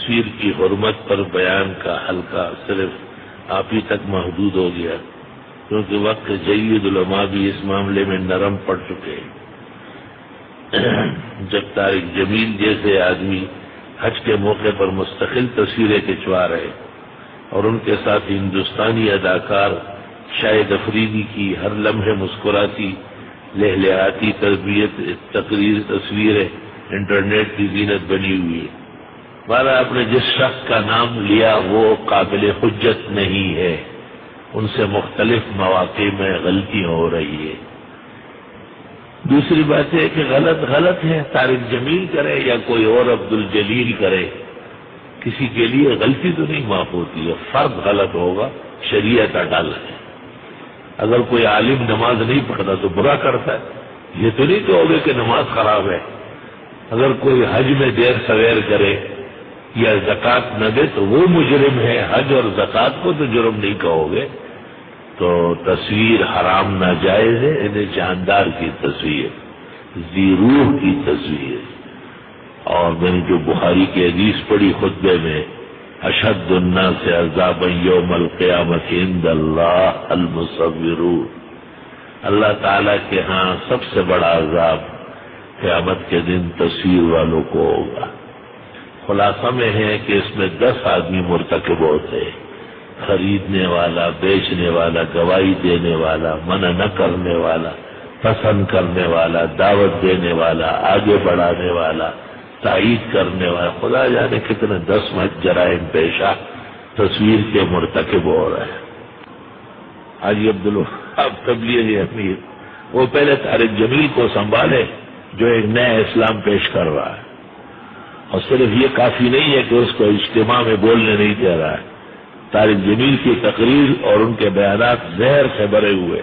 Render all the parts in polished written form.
تصویر کی حرمت پر بیان کا حلقہ صرف آپ ہی تک محدود ہو گیا، کیونکہ وقت جید علماء بھی اس معاملے میں نرم پڑ چکے ہیں۔ جب طارق جمیل جیسے آدمی حج کے موقع پر مستقل تصویریں کھنچوا رہے اور ان کے ساتھ ہندوستانی اداکار شاہد افریدی کی ہر لمحے مسکراتی لہلہاتی تصویریں انٹرنیٹ کی زینت بنی ہوئی ہے، مانا آپ نے جس شخص کا نام لیا وہ قابل حجت نہیں ہے، ان سے مختلف مواقع میں غلطی ہو رہی ہے۔ دوسری بات ہے کہ غلط ہے، طارق جمیل کرے یا کوئی اور عبد الجلیل کرے، کسی کے لیے غلطی تو نہیں معاف ہوتی ہے، فرد غلط ہوگا، شریعت اٹل ہے۔ اگر کوئی عالم نماز نہیں پڑھتا تو برا کرتا ہے، یہ تو نہیں کہو گے کہ نماز خراب ہے۔ اگر کوئی حج میں دیر سویر کرے یا زکوٰۃ نہ دے تو وہ مجرم ہے، حج اور زکوٰۃ کو تو جرم نہیں کہو گے۔ تو تصویر حرام ناجائز ہے، انہیں جاندار کی تصویر، ذی روح کی تصویر۔ اور میں نے جو بخاری کی حدیث پڑھی خطبے میں، اشد الناس عذابا یوم القیامۃ عند اللہ المصورون، اللہ تعالی کے ہاں سب سے بڑا عذاب قیامت کے دن تصویر والوں کو ہوگا۔ خلاصہ میں ہے کہ اس میں 10 آدمی مرتکب ہوتے ہیں، خریدنے والا، بیچنے والا، گواہی دینے والا، منع نہ کرنے والا، پسند کرنے والا، دعوت دینے والا، آگے بڑھانے والا، تائید کرنے والا، خدا جانے کتنے 10 جرائم پیشہ تصویر کے مرتکب ہو رہے ہیں۔ حاجی عبدالوہاب تبلیغی امیر وہ پہلے طارق جمیل کو سنبھالے جو ایک نیا اسلام پیش کر رہا ہے، اور صرف یہ کافی نہیں ہے کہ اس کو اجتماع میں بولنے نہیں دے رہا ہے، طارق جمیل کی تقریر اور ان کے بیانات زہر سے بھرے ہوئے،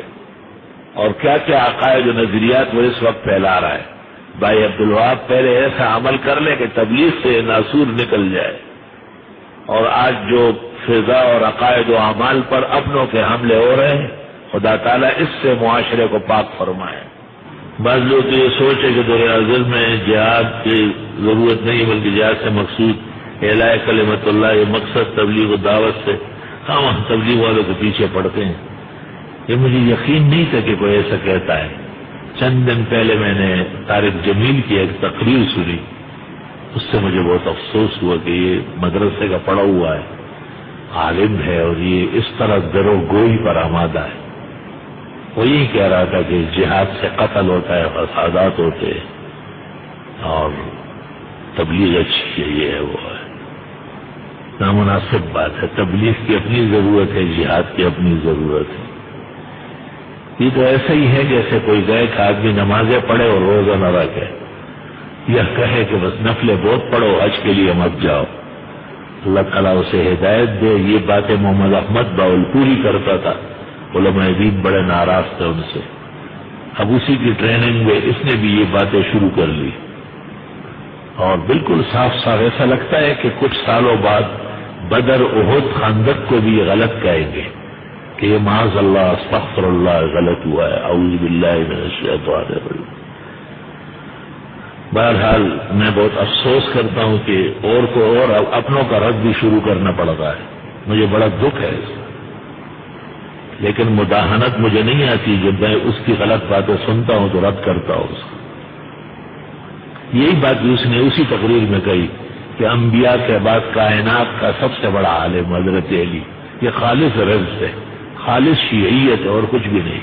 اور کیا کیا عقائد و نظریات وہ اس وقت پھیلا رہا ہے۔ بھائی عبدالوہاب پہلے ایسا عمل کر لے کہ تبلیغ سے ناسور نکل جائے، اور آج جو فضا اور عقائد و اعمال پر اپنوں کے حملے ہو رہے ہیں، خدا تعالیٰ اس سے معاشرے کو پاک فرمائے۔ بعض لوگ یہ سوچے کہ دور حاضر میں جہاد کی ضرورت نہیں، بلکہ جہاد سے مقصود اعلاء کلمت اللہ، یہ مقصد تبلیغ و دعوت سے ہم تبلیغ والوں کے پیچھے پڑتے ہیں۔ یہ مجھے یقین نہیں تھا کہ کوئی ایسا کہتا ہے۔ چند دن پہلے میں نے طارق جمیل کی ایک تقریر سنی، اس سے مجھے بہت افسوس ہوا کہ یہ مدرسے کا پڑھا ہوا ہے، عالم ہے، اور یہ اس طرح درو گوئی پر آمادہ ہے۔ وہ یہی کہہ رہا تھا کہ جہاد سے قتل ہوتا ہے، فسادات ہوتے ہیں، اور تبلیغ اچھی ہے، یہ ہے وہ ہے۔ نامناسب بات ہے، تبلیغ کی اپنی ضرورت ہے، جہاد کی اپنی ضرورت ہے۔ یہ تو ایسا ہی ہے جیسے کوئی گئے کہ آدمی نمازیں پڑھے اور روزہ نہ رکھے، یہ کہے کہ بس نفلیں بہت پڑھو، حج کے لیے مت جاؤ۔ اللہ تعالیٰ اسے ہدایت دے۔ یہ باتیں محمد احمد باول پوری کرتا تھا، علماء دین بڑے ناراض تھے ان سے، اب اسی کی ٹریننگ میں اس نے بھی یہ باتیں شروع کر لی، اور بالکل صاف صاف ایسا لگتا ہے کہ کچھ سالوں بعد بدر، احد، خندق کو بھی یہ غلط کہیں گے کہ یہ معاذ اللہ، استغفر اللہ، غلط ہوا ہے، اعوذ باللہ من الشیطان الرجیم۔ بہرحال میں بہت افسوس کرتا ہوں کہ اور کو اور اپنوں کا رد بھی شروع کرنا پڑ رہا ہے، مجھے بڑا دکھ ہے اس میں، لیکن مداہنت مجھے نہیں آتی، جب میں اس کی غلط باتیں سنتا ہوں تو رد کرتا ہوں اس کو۔ یہی بات بھی اس نے اسی تقریر میں کہی کہ انبیاء کے بعد کائنات کا سب سے بڑا عالم حضرت علی، یہ خالص رزق ہے، خالص شیعیت ہے اور کچھ بھی نہیں،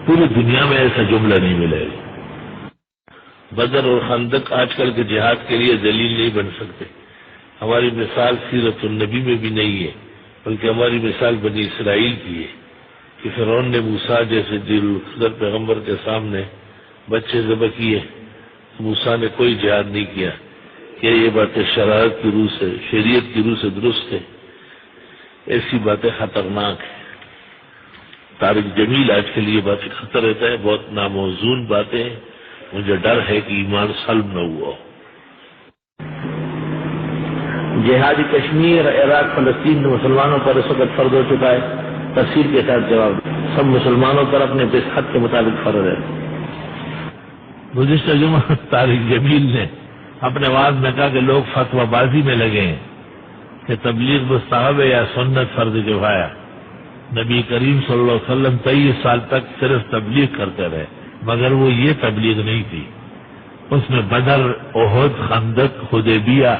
پوری دنیا میں ایسا جملہ نہیں ملے گا۔ بدر اور خندق آج کل کے جہاد کے لیے دلیل نہیں بن سکتے۔ ہماری مثال سیرت النبی میں بھی نہیں ہے، بلکہ ہماری مثال بنی اسرائیل کی ہے کہ فرعون نے موسیٰ جیسے ذی القدر پیغمبر کے سامنے بچے ذبح کیے، موسیٰ نے کوئی جہاد نہیں کیا۔ کیا یہ باتیں شرائط کی روح سے، شریعت کی روح سے درست ہے؟ ایسی باتیں خطرناک ہیں۔ طارق جمیل آج کے لیے باتیں خطر رہتا ہے، بہت ناموزون باتیں ہیں، مجھے ڈر ہے کہ ایمان سلب نہ ہوا۔ جہادی کشمیر، عراق، فلسطین میں مسلمانوں پر اس وقت فرض ہو چکا ہے، تفصیل کے ساتھ جواب۔ سب مسلمانوں پر اپنے بصحت کے مطابق فرض ہے۔ گزشتہ جمعہ طارق جمیل نے اپنے وعظ میں کہا کہ لوگ فتویٰ بازی میں لگے ہیں، کہ تبلیغ مستحب ہے یا سنت فرض کفایہ. نبی کریم صلی اللہ علیہ وسلم 23 سال تک صرف تبلیغ کرتے رہے، مگر وہ یہ تبلیغ نہیں تھی. اس میں بدر، احد، خندق، حدیبیہ،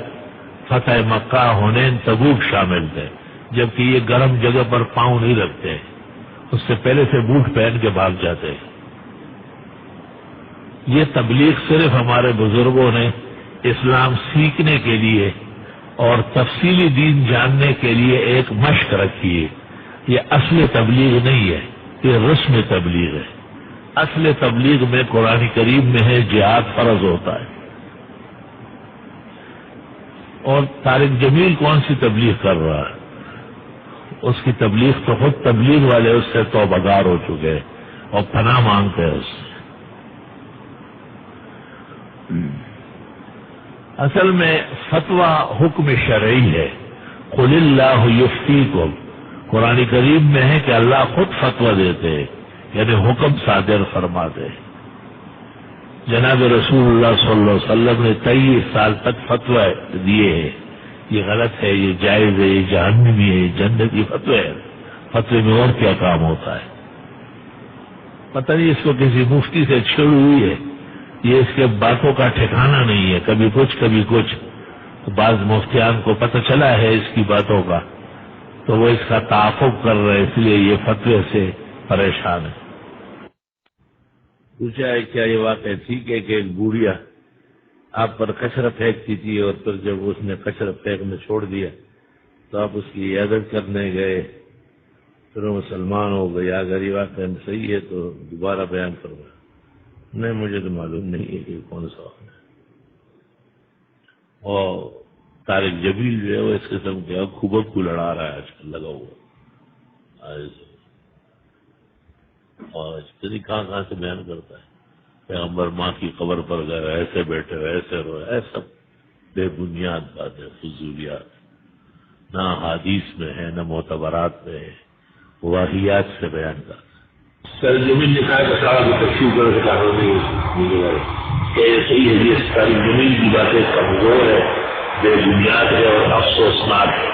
فتح مکہ، حنین، تبوک شامل تھے، جبکہ یہ گرم جگہ پر پاؤں نہیں رکھتے، اس سے پہلے سے بوٹ پہن کے بھاگ جاتے. یہ تبلیغ صرف ہمارے بزرگوں نے اسلام سیکھنے کے لیے اور تفصیلی دین جاننے کے لیے ایک مشق رکھی ہے. یہ اصل تبلیغ نہیں ہے، یہ رسم تبلیغ ہے. اصل تبلیغ میں قرآن کریم میں ہے جہاد فرض ہوتا ہے. اور طارق جمیل کون سی تبلیغ کر رہا ہے؟ اس کی تبلیغ تو خود تبلیغ والے اس سے توبہ گار ہو چکے اور پناہ مانگتے ہیں اس سے. اصل میں فتویٰ حکم شرعی ہے. قل اللہ یفتیکم، قرآن کریم میں ہے کہ اللہ خود فتویٰ دیتے ہیں، یعنی حکم صادر فرماتے ہیں. جناب رسول اللہ صلی اللہ علیہ وسلم نے 23 سال تک فتویٰ دیے ہیں. یہ غلط ہے، یہ جائز ہے، یہ جہنمی ہے، یہ جنتی فتوی ہے. فتوے میں اور کیا کام ہوتا ہے؟ پتہ نہیں اس کو کسی مفتی سے چھڑ ہوئی ہے، یہ اس کے باتوں کا ٹھکانہ نہیں ہے، کبھی کچھ کبھی کچھ. بعض مفتیان کو پتہ چلا ہے اس کی باتوں کا تو وہ اس کا تعاقب کر رہے، اس لیے یہ فتوے سے پریشان ہے. پوچھا ہے کیا یہ واقعہ ٹھیک ہے کہ ایک بوڑھیا آپ پر کچرا پھینکتی تھی اور پھر جب اس نے کچرا پھینکنا چھوڑ دیا تو آپ اس کی عیادت کرنے گئے، پھر وہ مسلمان ہو گئی؟ اگر یہ واقعہ صحیح ہے تو دوبارہ بیان کروں. نہیں، مجھے تو معلوم نہیں ہے کہ کون سا ہے. اور طارق جمیل جو ہے وہ اس قسم کے خوبت کو لڑا رہا ہے آج کل لگا ہوا، اور کہاں سے بیان کرتا ہے پیغمبر ماں کی قبر پر گئے، ایسے بیٹھے ایسے روئے. ایسا بے بنیاد باتیں، فضولیات، نہ حدیث میں ہے نہ معتبرات میں ہے، واہیات سے بیان کرتا. سر زمین نے کہا کہ سارا کو تشریح کرنے سے کہا نہیں کہ یہ صحیح ہے. یہ ساری زمین کی باتیں کمزور ہے، بے بنیاد ہے اور افسوسناک ہے.